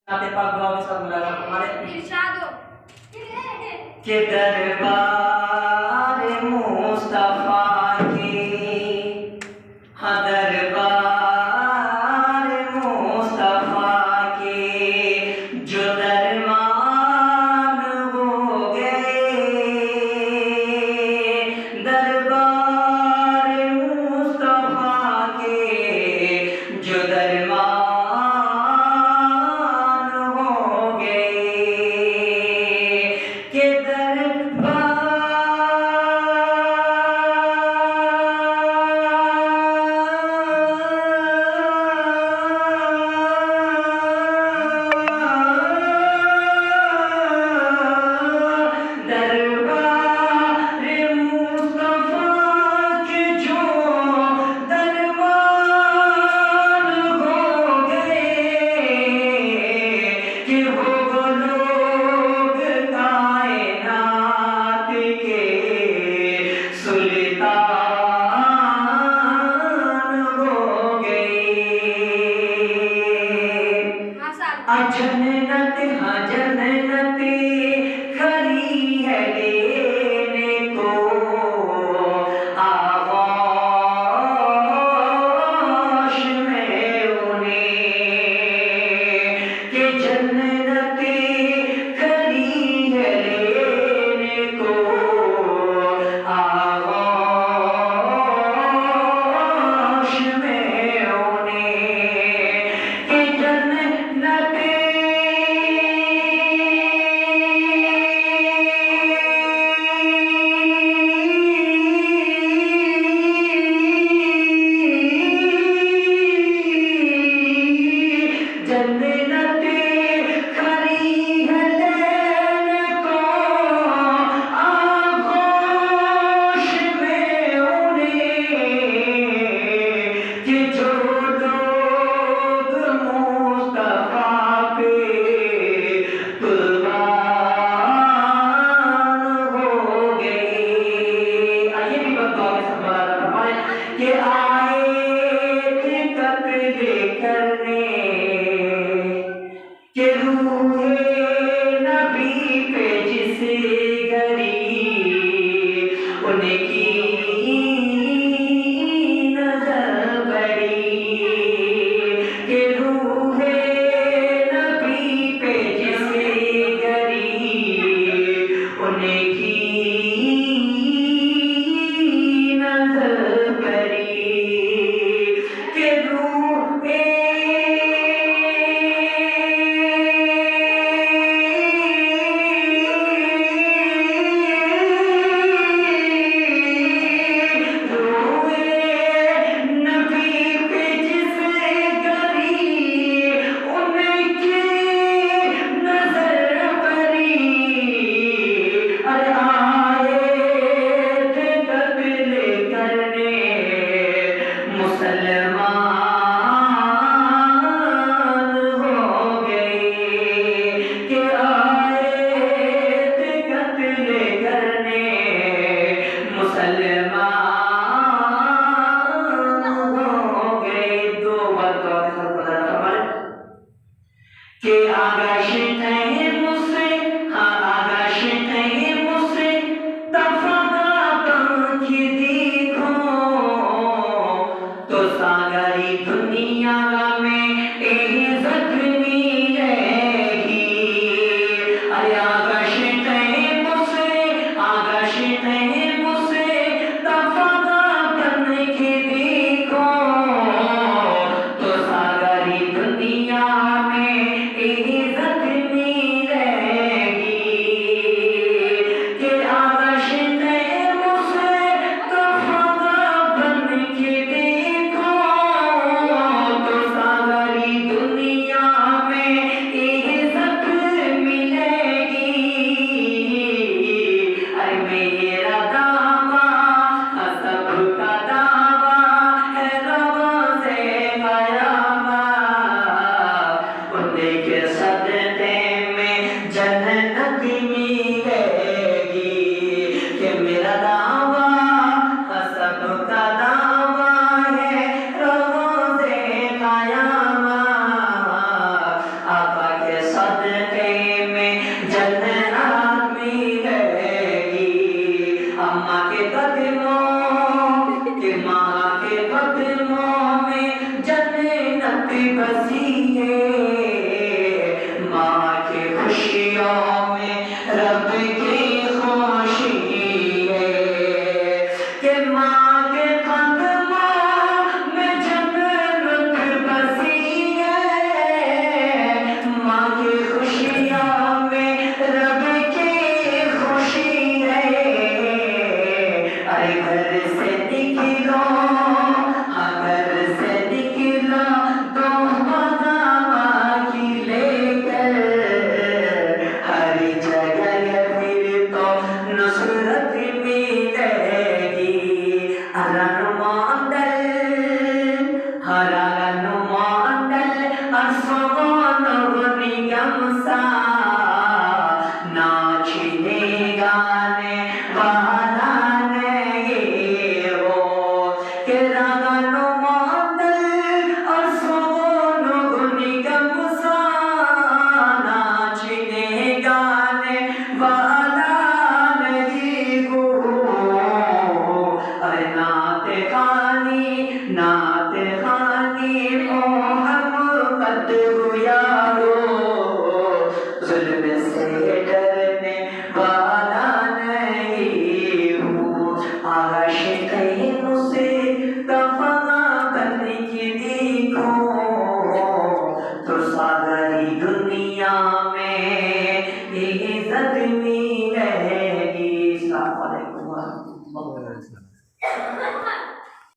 Natin paggawa sa mula ng kumalit. Irsyado. کہ دربار مصطفیٰ کی ہاں دربار مصطفیٰ کی جو درمان ہو گئے دربار مصطفیٰ کے جو درمان ہو گئے کہ جنت ہاں جنت کھڑی ہے لینے کو آغوش میں انہیں کہ جنت کھڑی ہے لینے کو آغوش میں انہیں کہ جنت کہ آئے تھے قتل کرنے کہ روح نبی پہ جس گری ان کی نظر پڑی کہ روح نبی پہ جس گری ان کی نظر کہ آغاش نہیں مجھے ہاں آغاش نہیں مجھے تفاقہ کی دیکھو تو ساگری دنیا میں عزت ملے گی ارے آغاش نہیں مجھے آغاش نہیں مجھے تفاقہ کی دیکھو تو ساگری دنیا میں عزت ملے گی کہ آغاش نہیں مجھے تفاقہ بن کے دیکھو تو ساگری دنیا میں عزت ملے گی ارے میرا دعویٰ سب کا دعویٰ ہے روز قیامت ان کے صدقے میں جنت ملے گی کہ میرا دعویٰ سب کا دعویٰ ہے روز قیامت آقا کے کا